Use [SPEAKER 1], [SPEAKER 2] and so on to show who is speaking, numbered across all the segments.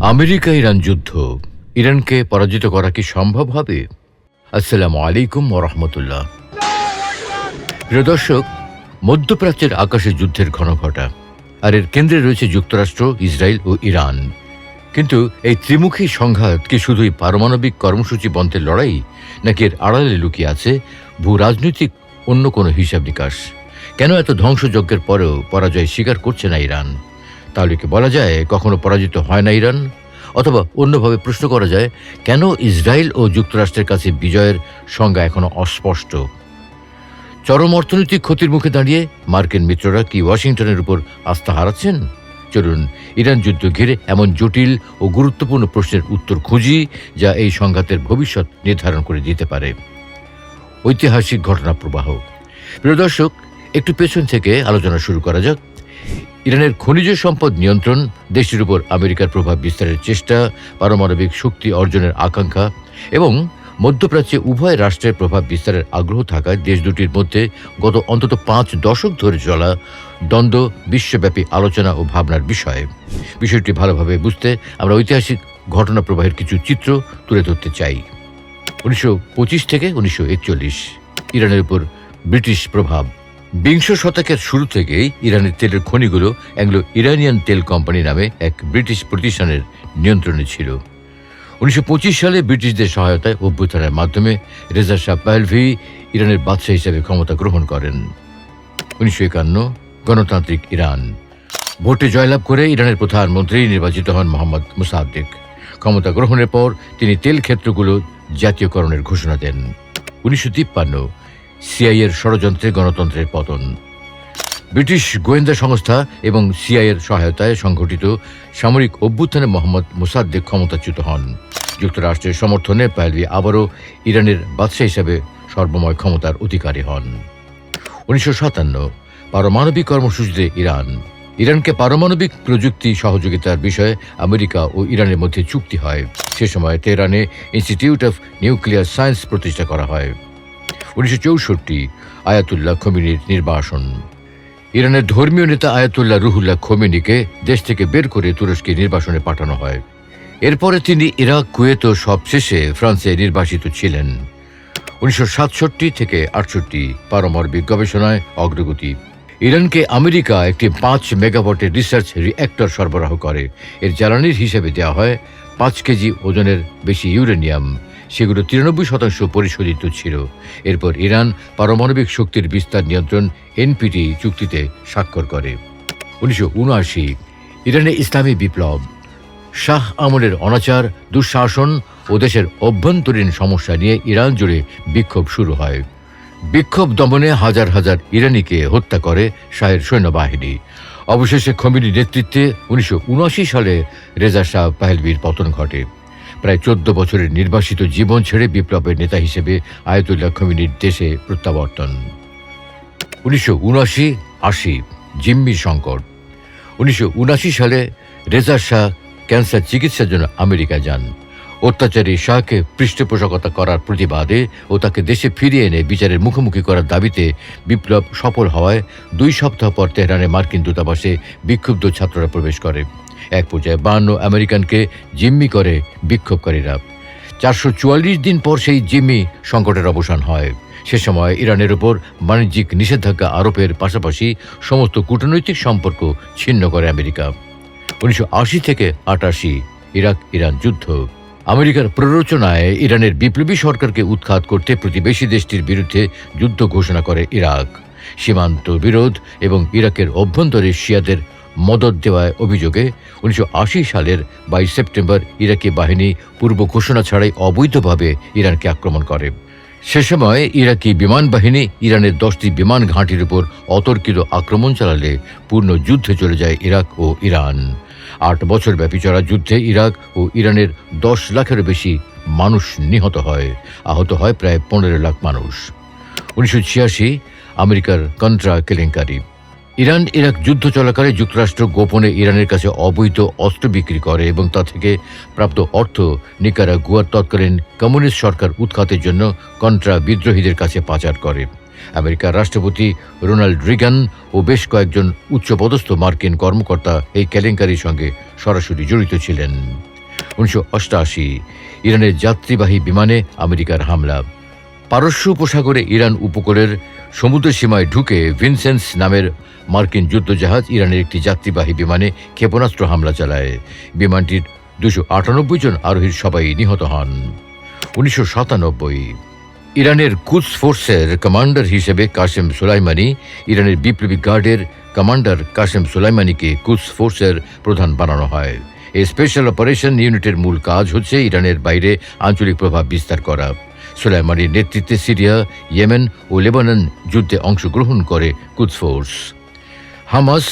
[SPEAKER 1] America Iran যুদ্ধ, ইরানকে পরাজিত করা কি সম্ভব হবে? আসসালামু আলাইকুম ওয়া রাহমাতুল্লাহ। প্রিয় দর্শক, মধ্যপ্রাচ্যের আকাশে যুদ্ধের ঘনঘটা, আর এর কেন্দ্রে রয়েছে যুক্তরাষ্ট্র, ইসরায়েল ও ইরান। কিন্তু এই ত্রিমুখী সংঘাত কি শুধুই পারমাণবিক কর্মসূচি বন্ধের লড়াই, নাকি এর আড়ালে লুকিয়ে আছে ভূ রাজনৈতিক অন্য কোনো হিসাব নিকাশ? কেন এত ধ্বংসযজ্ঞের পরেও পরাজয় স্বীকার করছে না ইরান? তাহলে কি বলা যায় কখনো পরাজিত হয় না ইরান? অথবা অন্যভাবে প্রশ্ন করা যায়, কেন ইসরায়েল ও যুক্তরাষ্ট্রের কাছে বিজয়ের সংজ্ঞা এখনো অস্পষ্ট? চরম অর্থনৈতিক ক্ষতির মুখে দাঁড়িয়ে মার্কিন মিত্ররা কি ওয়াশিংটনের উপর আস্থা হারাচ্ছেন? চলুন ইরান যুদ্ধ ঘিরে এমন জটিল ও গুরুত্বপূর্ণ প্রশ্নের উত্তর খুঁজি, যা এই সংঘাতের ভবিষ্যৎ নির্ধারণ করে দিতে পারে। ঐতিহাসিক ঘটনা প্রবাহ। প্রিয় দর্শক, একটু পেছন থেকে আলোচনা শুরু করা যাক। ইরানের খনিজ সম্পদ নিয়ন্ত্রণ, দেশটির উপর আমেরিকার প্রভাব বিস্তারের চেষ্টা, পারমাণবিক শক্তি অর্জনের আকাঙ্ক্ষা এবং মধ্যপ্রাচ্যে উভয় রাষ্ট্রের প্রভাব বিস্তারের আগ্রহ থাকায় দেশ দুটির মধ্যে গত অন্তত 5 দশক ধরে চলা দ্বন্দ্ব বিশ্বব্যাপী আলোচনা ও ভাবনার বিষয়। বিষয়টি ভালোভাবে বুঝতে আমরা ঐতিহাসিক ঘটনা প্রবাহের কিছু চিত্র তুলে ধরতে চাই। 1925 থেকে 1941 ইরানের উপর ব্রিটিশ প্রভাব। বিংশ শতকের শুরু থেকেই ইরানের তেলের খনিগুলো অ্যাংলো ইরানিয়ান তেল কোম্পানি নামে এক ব্রিটিশ প্রতিষ্ঠানের নিয়ন্ত্রণে ছিল। 1925 সালে ব্রিটিশদের সহায়তায় অভ্যুত্থানের মাধ্যমে রেজা শাহ পাহলভি ইরানের বাদশাহ হিসেবে ক্ষমতা গ্রহণ করেন। 1951 গণতান্ত্রিক ইরান। ভোটে জয়লাভ করে ইরানের প্রধানমন্ত্রী নির্বাচিত হন মোহাম্মদ মুসাদ্দেক। ক্ষমতা গ্রহণের পর তিনি তেল ক্ষেত্রগুলো জাতীয়করণের ঘোষণা দেন। 1953 সিআইএর ষড়যন্ত্রে গণতন্ত্রের পতন। ব্রিটিশ গোয়েন্দা সংস্থা এবং সিআইএর সহায়তায় সংঘটিত সামরিক অভ্যুত্থানে মোহাম্মদ মুসাদ্দেক ক্ষমতাচ্যুত হন। যুক্তরাষ্ট্রের সমর্থনে পাহলভি আবারও ইরানের বাদশাহ হিসেবে সর্বময় ক্ষমতার অধিকারী হন। 1957 পারমাণবিক কর্মসূচিতে ইরান। ইরানকে পারমাণবিক প্রযুক্তি সহযোগিতার বিষয়ে আমেরিকা ও ইরানের মধ্যে চুক্তি হয়। সে সময় তেহরানে ইনস্টিটিউট অফ নিউক্লিয়ার সায়েন্স প্রতিষ্ঠা করা হয়। 1964 আয়াতুল্লাহ খোমেনির নির্বাসন। ইরানের ধর্মীয় নেতা আয়াতুল্লাহ রুহুল্লাহ খোমেনিকে দেশ থেকে বের করে তুরস্কে নির্বাসনে পাঠানো হয়। এরপরে তিনি ইরাক, কুয়েত ও সবশেষে ফ্রান্সে নির্বাসিত ছিলেন। 1967 থেকে 68 পারমাণবিক গবেষণায় অগ্রগতি। ইরানকে আমেরিকা একটি 5 মেগাওয়াটের রিসার্চ রিঅ্যাক্টর সরবরাহ করে। এর জ্বালানির হিসেবে দেওয়া হয় 5 কেজি ওজনের বেশি ইউরেনিয়াম। সেগুলো 93% পরিশোধিত ছিল। এরপর ইরান পারমাণবিক শক্তির বিস্তার নিয়ন্ত্রণ এনপিটি চুক্তিতে স্বাক্ষর করে। 1979 ইরানে ইসলামী বিপ্লব। শাহ আমলের অনাচার, দুঃশাসন ও দেশের অভ্যন্তরীণ সমস্যা নিয়ে ইরান জুড়ে বিক্ষোভ শুরু হয়। বিক্ষোভ দমনে হাজার হাজার ইরানিকে হত্যা করে শাহের সৈন্যবাহিনী। অবশেষে খোমেনির নেতৃত্বে 1979 সালে রেজা শাহ পাহলভির পতন ঘটে। প্রায় 14 বছরের নির্বাসিত জীবন ছেড়ে বিপ্লবের নেতা হিসেবে আয়াতুল্লাহ খোমেনির দেশে প্রত্যাবর্তন। 1979-80 জিম্মি সংকট। 1979 সালে রেজা শাহ ক্যান্সার চিকিৎসার জন্য আমেরিকা যান। অত্যাচারী শাহকে পৃষ্ঠপোষকতা করার প্রতিবাদে ও তাকে দেশে ফিরিয়ে এনে বিচারের মুখোমুখি করার দাবিতে বিপ্লব সফল হওয়ায় 2 সপ্তাহ পর তেহরানে মার্কিন দূতাবাসে বিক্ষুব্ধ ছাত্ররা প্রবেশ করে। এক পর্যায়ে 52 আমেরিকানকে জিম্মি করে বিক্ষোভকারীরা। 444 দিন পর সেই জিম্মি সংকটের অবসান হয়। সে সময় ইরানের উপর বাণিজ্যিক নিষেধাজ্ঞা আরোপের পাশাপাশি সমস্ত কূটনৈতিক সম্পর্ক ছিন্ন করে আমেরিকা। 1980 থেকে 88 ইরাক ইরান যুদ্ধ। আমেরিকার প্ররোচনায় ইরানের বিপ্লবী সরকারকে উৎখাত করতে প্রতিবেশী দেশটির বিরুদ্ধে যুদ্ধ ঘোষণা করে ইরাক। সীমান্ত বিরোধ এবং ইরাকের অভ্যন্তরে শিয়াদের মদত দেওয়ার অভিযোগে 1980 সালের 22 সেপ্টেম্বর ইরাকি বাহিনী পূর্ব ঘোষণা ছাড়াই অবৈধভাবে ইরানকে আক্রমণ করে। সে সময় ইরাকি বিমান বাহিনী ইরানের 10টি বিমান ঘাঁটির উপর অতর্কিত আক্রমণ চালালে পূর্ণ যুদ্ধে চলে যায় ইরাক ও ইরান। 8 বছর ব্যাপী চলা যুদ্ধে ইরাক ও ইরানের 10 লাখেরও বেশি মানুষ নিহত হয়, আহত হয় প্রায় 15 লাখ মানুষ। 1986 আমেরিকার কন্ট্রা কেলেঙ্কারি। ইরান ইরাক যুদ্ধ চলাকালে যুক্তরাষ্ট্র গোপনে ইরানের কাছে অবৈধ অস্ত্র বিক্রি করে এবং তা থেকে প্রাপ্ত অর্থ নিকারাগুয়ার তৎকালীন কমিউনিস্ট সরকার উৎখাতের জন্য কন্ট্রা বিদ্রোহীদের কাছে পাচার করে। আমেরিকার রাষ্ট্রপতি রোনাল্ড রিগান ও বেশ কয়েকজন উচ্চপদস্থ মার্কিন কর্মকর্তা এই কেলেঙ্কারির সঙ্গে সরাসরি জড়িত ছিলেন। 1988 ইরানের যাত্রীবাহী বিমানে আমেরিকার হামলা। পারস্য উপসাগরে ইরান উপকূলের সমুদ্র সীমায় ঢুকে ভিনসেন্স নামের মার্কিন যুদ্ধজাহাজ ইরানের একটি যাত্রীবাহী বিমানে ক্ষেপণাস্ত্র হামলা চালায়। বিমানটির 298 জন আরোহীর সবাই নিহত হন। 1997 ইরানের কুদস ফোর্সের কমান্ডার হিসেবে কাসেম সোলাইমানি, ইরানের বিপ্লবী গার্ডের কমান্ডার কাসেম সোলাইমানিকে কুদস ফোর্সের প্রধান বানানো হয়। এই স্পেশাল অপারেশন ইউনিটের মূল কাজ হচ্ছে ইরানের বাইরে আঞ্চলিক প্রভাব বিস্তার করা। সোলাইমানির নেতৃত্বে সিরিয়া, ইয়েমেন ও লেবানন যুদ্ধে অংশগ্রহণ করে কুদস ফোর্স। হামাস,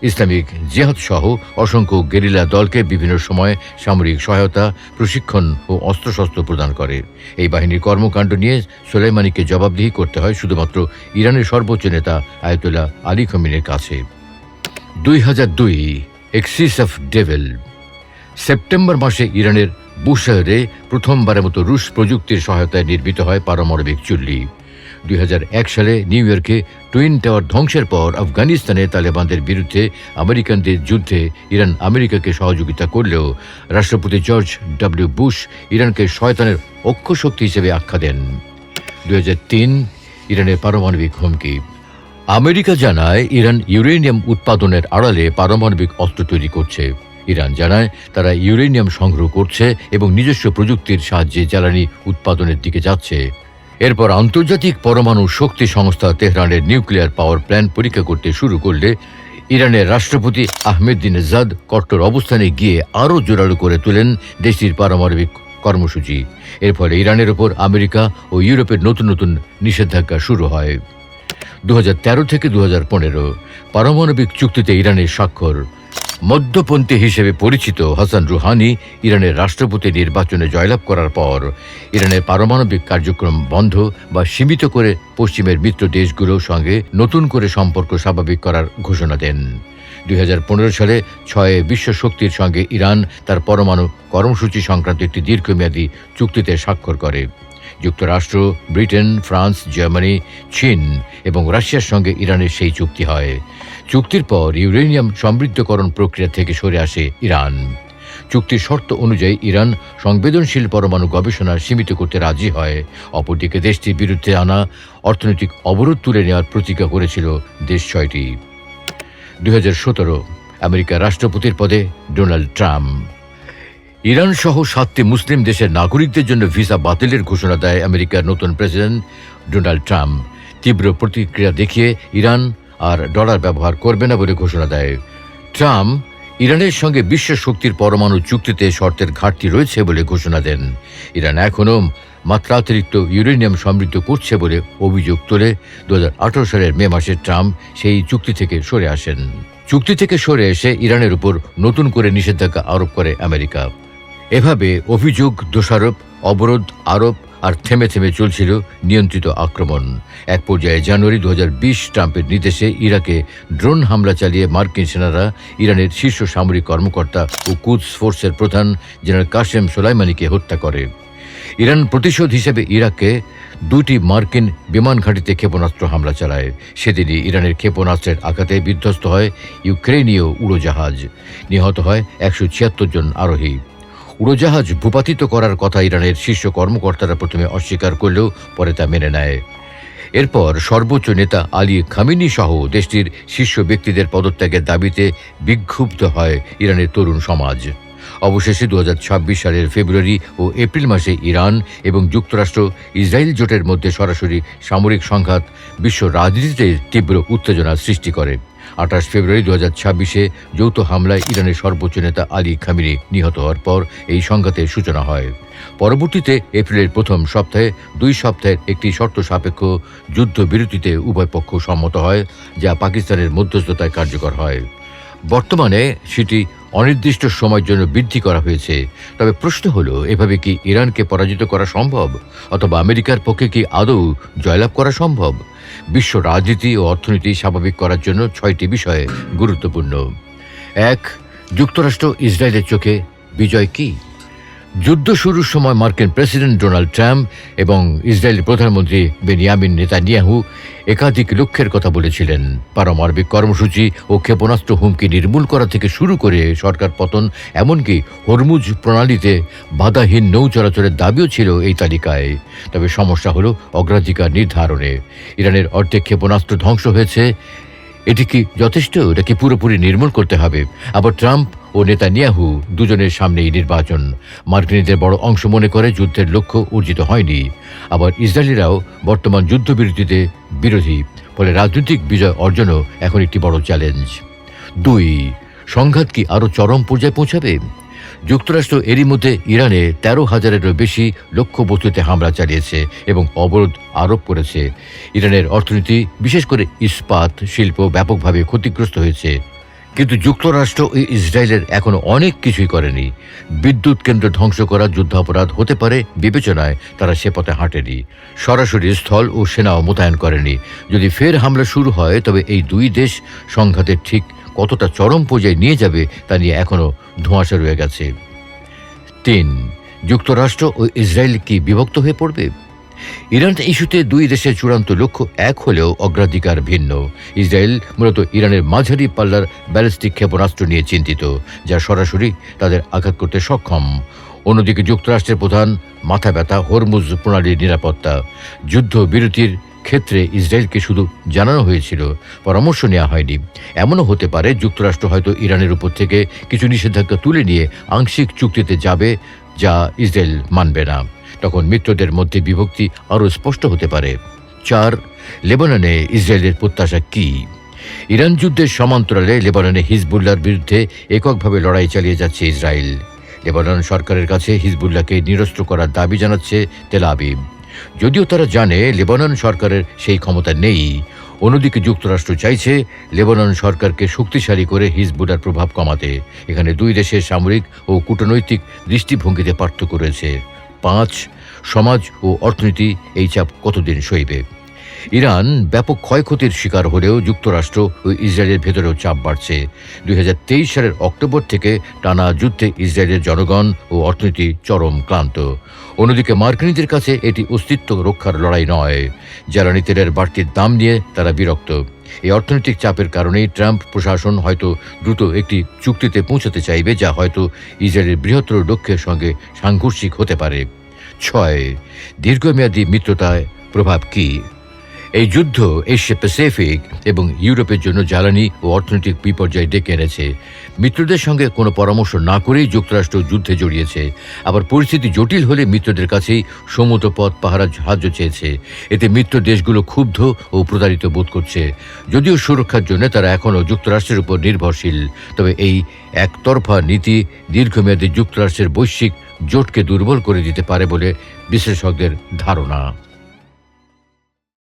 [SPEAKER 1] ইসলামিক জিহাদ সহ অসংখ্য গেরিলা দলকে বিভিন্ন সময় সামরিক সহায়তা, প্রশিক্ষণ ও অস্ত্রশস্ত্র প্রদান করে। এই বাহিনীর কর্মকাণ্ড নিয়ে সোলাইমানিকে জবাবদিহি করতে হয় শুধুমাত্র ইরানের সর্বোচ্চ নেতা আয়াতুল্লাহ আলী খমেনির কাছে। 2002 এক্সিস অফ ডেভিল। সেপ্টেম্বর মাসে ইরানের বুশাহরে প্রথমবারের মতো রুশ প্রযুক্তির সহায়তায় নির্মিত হয় পারমাণবিক চুল্লি। 2001 সালে নিউ ইয়র্কে টুইন টাওয়ার ধ্বংসের পর আফগানিস্তানে তালেবানদের বিরুদ্ধে আমেরিকানদের যুদ্ধে ইরান আমেরিকাকে সহযোগিতা করলেও রাষ্ট্রপতি জর্জ ডব্লিউ বুশ ইরানকে শয়তানের অক্ষশক্তি হিসেবে আখ্যা দেন। 2003 ইরানের পারমাণবিক হুমকি। আমেরিকা জানায় ইরান ইউরেনিয়াম উৎপাদনের আড়ালে পারমাণবিক অস্ত্র তৈরি করছে। ইরান জানায় তারা ইউরেনিয়াম সংগ্রহ করছে এবং নিজস্ব প্রযুক্তির সাহায্যে জ্বালানি উৎপাদনের দিকে যাচ্ছে। এরপর আন্তর্জাতিক পরমাণু শক্তি সংস্থা তেহরানের নিউক্লিয়ার পাওয়ার প্ল্যান্ট পরীক্ষা করতে শুরু করলে ইরানের রাষ্ট্রপতি আহমেদিনেজাদ কট্টর অবস্থানে গিয়ে আরও জোরালো করে তোলেন দেশটির পারমাণবিক কর্মসূচি। এর ফলে ইরানের ওপর আমেরিকা ও ইউরোপের নতুন নতুন নিষেধাজ্ঞা শুরু হয়। 2013 থেকে 2015 পারমাণবিক চুক্তিতে ইরানের স্বাক্ষর। মধ্যপন্থী হিসেবে পরিচিত হাসান রুহানি ইরানের রাষ্ট্রপতি নির্বাচনে জয়লাভ করার পর ইরানের পারমাণবিক কার্যক্রম বন্ধ বা সীমিত করে পশ্চিমের মিত্র দেশগুলোর সঙ্গে নতুন করে সম্পর্ক স্বাভাবিক করার ঘোষণা দেন। 2015 সালে 6 বিশ্ব শক্তির সঙ্গে ইরান তার পরমাণু কর্মসূচি সংক্রান্ত একটি দীর্ঘমেয়াদী চুক্তিতে স্বাক্ষর করে। যুক্তরাষ্ট্র, ব্রিটেন, ফ্রান্স, জার্মানি, চীন এবং রাশিয়ার সঙ্গে ইরানের সেই চুক্তি হয়। চুক্তির পর ইউরেনিয়াম সমৃদ্ধকরণ প্রক্রিয়া থেকে সরে আসে ইরান। চুক্তির শর্ত অনুযায়ী ইরান সংবেদনশীল পরমাণু গবেষণা সীমিত করতে রাজি হয়। অপরদিকে দেশটির বিরুদ্ধে আনা অর্থনৈতিক অবরোধ তুলে নেওয়ার প্রতিজ্ঞা করেছিল দেশ 6টি। 2017 আমেরিকার রাষ্ট্রপতির পদে ডোনাল্ড ট্রাম্প। ইরান সহ 7টি মুসলিম দেশের নাগরিকদের জন্য ভিসা বাতিলের ঘোষণা দেয় আমেরিকার নতুন প্রেসিডেন্ট ডোনাল্ড ট্রাম্প। তীব্র প্রতিক্রিয়া দেখিয়ে ইরান আর ডলার ব্যবহার করবে না বলে ঘোষণা দেয়। ট্রাম্প ইরানের সঙ্গে বিশ্ব শক্তির পরমাণু চুক্তিতে শর্তের ঘাটতি রয়েছে বলে ঘোষণা দেন। ইরান এখনও মাত্রাতিরিক্ত ইউরেনিয়াম সমৃদ্ধ করছে বলে অভিযোগ তোলে। 2018 সালের মে মাসে ট্রাম্প সেই চুক্তি থেকে সরে আসেন। চুক্তি থেকে সরে এসে ইরানের উপর নতুন করে নিষেধাজ্ঞা আরোপ করে আমেরিকা। এভাবে অভিযোগ, দোষারোপ, অবরোধ আরোপ আর থেমে থেমে চলছিল নিয়ন্ত্রিত আক্রমণ। এক পর্যায়ে জানুয়ারি 2020 ট্রাম্পের নির্দেশে ইরাকে ড্রোন হামলা চালিয়ে মার্কিন সেনারা ইরানের শীর্ষ সামরিক কর্মকর্তা ও কুদস ফোর্সের প্রধান জেনারেল কাসেম সোলাইমানিকে হত্যা করে। ইরান প্রতিশোধ হিসেবে ইরাকে 2টি মার্কিন বিমান ঘাঁটিতে ক্ষেপণাস্ত্র হামলা চালায়। সেদিনই ইরানের ক্ষেপণাস্ত্রের আঘাতে বিধ্বস্ত হয় ইউক্রেনীয় উড়োজাহাজ। নিহত হয় 176 জন আরোহী। উড়োজাহাজ ভূপাতিত করার কথা ইরানের শীর্ষ কর্মকর্তারা প্রথমে অস্বীকার করলেও পরে তা মেনে নেয়। এরপর সর্বোচ্চ নেতা আলী খামেনি সহ দেশটির শীর্ষ ব্যক্তিদের পদত্যাগের দাবিতে বিক্ষুব্ধ হয় ইরানের তরুণ সমাজ। অবশেষে 2026 সালের ফেব্রুয়ারি ও এপ্রিল মাসে ইরান এবং যুক্তরাষ্ট্র ইসরায়েল জোটের মধ্যে সরাসরি সামরিক সংঘাত বিশ্ব রাজনীতিতে তীব্র উত্তেজনা সৃষ্টি করে। 28 ফেব্রুয়ারি 2026 যৌথ হামলায় ইরানের সর্বোচ্চ নেতা আলী খামেনি নিহত হওয়ার পর এই সংঘাতের সূচনা হয়। পরবর্তীতে এপ্রিলের প্রথম সপ্তাহে 2 সপ্তাহের একটি শর্ত সাপেক্ষ যুদ্ধবিরতিতে উভয় পক্ষ সম্মত হয়, যা পাকিস্তানের মধ্যস্থতায় কার্যকর হয়। বর্তমানে সেটি অনির্দিষ্ট সময়ের জন্য বৃদ্ধি করা হয়েছে। তবে প্রশ্ন হলো, এভাবে কি ইরানকে পরাজিত করা সম্ভব, অথবা আমেরিকার পক্ষে কি আদৌ জয়লাভ করা সম্ভব? বিশ্ব রাজনীতি ও অর্থনীতি স্বাভাবিক করার জন্য 6টি বিষয় গুরুত্বপূর্ণ। 1. যুক্তরাষ্ট্র ইসরায়েলের চোখে বিজয় কি? যুদ্ধ শুরুর সময় মার্কিন প্রেসিডেন্ট ডোনাল্ড ট্রাম্প এবং ইসরায়েলের প্রধানমন্ত্রী বেনিয়ামিন নেতানিয়াহু একাধিক লক্ষ্যের কথা বলেছিলেন। পারমাণবিক কর্মসূচি ও ক্ষেপণাস্ত্র হুমকি নির্মূল করা থেকে শুরু করে সরকার পতন, এমনকি হরমুজ প্রণালীতে বাধাহীন নৌ চলাচলের দাবিও ছিল এই তালিকায়। তবে সমস্যা হলো অগ্রাধিকার নির্ধারণে। ইরানের অর্ধেক ক্ষেপণাস্ত্র ধ্বংস হয়েছে। এটি কি যথেষ্ট? এটা কি পুরোপুরি নির্মূল করতে হবে? আবার ট্রাম্প ও নেতানিয়াহু দুজনের সামনেই নির্বাচন। মার্কিনীদের বড় অংশ মনে করে যুদ্ধের লক্ষ্য অর্জিত হয়নি। আবার ইসরায়েলিরাও বর্তমান যুদ্ধবিরতিতে বিরোধী। ফলে রাজনৈতিক বিজয় অর্জনও এখন একটি বড় চ্যালেঞ্জ। 2. সংঘাত কি আরও চরম পর্যায়ে পৌঁছাবে? যুক্তরাষ্ট্র এরই মধ্যে ইরানে 13,000-এরও বেশি লক্ষ্যবস্তুতে হামলা চালিয়েছে এবং অবরোধ আরোপ করেছে। ইরানের অর্থনীতি, বিশেষ করে ইস্পাত শিল্প, ব্যাপকভাবে ক্ষতিগ্রস্ত হয়েছে। কিন্তু যুক্তরাষ্ট্র ও ইসরায়েলের এখনো অনেক কিছুই করেনি। বিদ্যুৎ কেন্দ্র ধ্বংস করা যুদ্ধাপরাধ হতে পারে বিবেচনায় তারা সে পথে হাঁটেনি। সরাসরি স্থল ও সেনাও মোতায়েন করেনি। যদি ফের হামলা শুরু হয় তবে এই দুই দেশ সংঘাতের ঠিক কতটা চরম পর্যায়ে নিয়ে যাবে তা নিয়ে এখনো ধোঁয়াশা রয়ে গেছে। 3. যুক্তরাষ্ট্র ও ইসরায়েল কি বিভক্ত হয়ে পড়বে? ইরান ইস্যুতে দুই দেশের চূড়ান্ত লক্ষ্য এক হলেও অগ্রাধিকার ভিন্ন। ইসরায়েল মূলত ইরানের মাঝারি পাল্লার ব্যালিস্টিক ক্ষেপণাস্ত্র নিয়ে চিন্তিত, যা সরাসরি তাদের আঘাত করতে সক্ষম। অন্যদিকে যুক্তরাষ্ট্রের প্রধান মাথা ব্যথা হরমুজ প্রণালীর নিরাপত্তা। যুদ্ধ বিরতির ক্ষেত্রে ইসরায়েলকে শুধু জানানো হয়েছিল, পরামর্শ নেওয়া হয়নি। এমনও হতে পারে যুক্তরাষ্ট্র হয়তো ইরানের উপর থেকে কিছু নিষেধাজ্ঞা তুলে নিয়ে আংশিক চুক্তিতে যাবে, যা ইসরায়েল মানবে না। তখন মিত্রদের মধ্যে বিভক্তি আরও স্পষ্ট হতে পারে। 4. লেবাননে ইসরায়েলের প্রত্যাশা কি? ইরান যুদ্ধের সমান্তরালে লেবাননে হিজবুল্লাহর বিরুদ্ধে এককভাবে লড়াই চালিয়ে যাচ্ছে ইসরায়েল। লেবানন সরকারের কাছে হিজবুল্লাহকে নিরস্ত্র করার দাবি জানাচ্ছে তেল আবিব, যদিও তারা জানে লেবানন সরকারের সেই ক্ষমতা নেই। অন্যদিকে যুক্তরাষ্ট্র চাইছে লেবানন সরকারকে শক্তিশালী করে হিজবুল্লাহর প্রভাব কমাতে। এখানে দুই দেশের সামরিক ও কূটনৈতিক দৃষ্টিভঙ্গিতে পার্থক্য রয়েছে। 5. সমাজ ও অর্থনীতি এই চাপ কতদিন সইবে? ইরান ব্যাপক ক্ষয়ক্ষতির শিকার হলেও যুক্তরাষ্ট্র ও ইসরায়েলের ভেতরেও চাপ বাড়ছে। 2023 সালের অক্টোবর থেকে টানা যুদ্ধে ইসরায়েলের জনগণ ও অর্থনীতি চরম ক্লান্ত। অন্যদিকে মার্কিনীদের কাছে এটি অস্তিত্ব রক্ষার লড়াই নয়। জ্বালানি তেলের বাড়তি দাম নিয়ে তারা বিরক্ত। এই অর্থনৈতিক চাপের কারণেই ট্রাম্প প্রশাসন হয়তো দ্রুত একটি চুক্তিতে পৌঁছাতে চাইবে, যা হয়তো ইসরায়েলের বৃহত্তর লক্ষ্যের সঙ্গে সাংঘর্ষিক হতে পারে। 6. দীর্ঘমেয়াদী মিত্রতায় প্রভাব কি? এই যুদ্ধ এশিয়া প্যাসিফিক এবং ইউরোপের জন্য জ্বালানি ও অর্থনৈতিক বিপর্যয় ডেকে এনেছে। মিত্রদের সঙ্গে কোনো পরামর্শ না করেই যুক্তরাষ্ট্র যুদ্ধে জড়িয়েছে। আবার পরিস্থিতি জটিল হলে মিত্রদের কাছেই সমুদ্র পথ পাহারার সাহায্য চেয়েছে। এতে মিত্র দেশগুলো ক্ষুব্ধ ও প্রতারিত বোধ করছে। যদিও সুরক্ষার জন্য তারা এখনও যুক্তরাষ্ট্রের উপর নির্ভরশীল, তবে এই একতরফা নীতি দীর্ঘমেয়াদী যুক্তরাষ্ট্রের বৈশ্বিক জোটকে দুর্বল করে দিতে পারে বলে বিশ্লেষকদের ধারণা।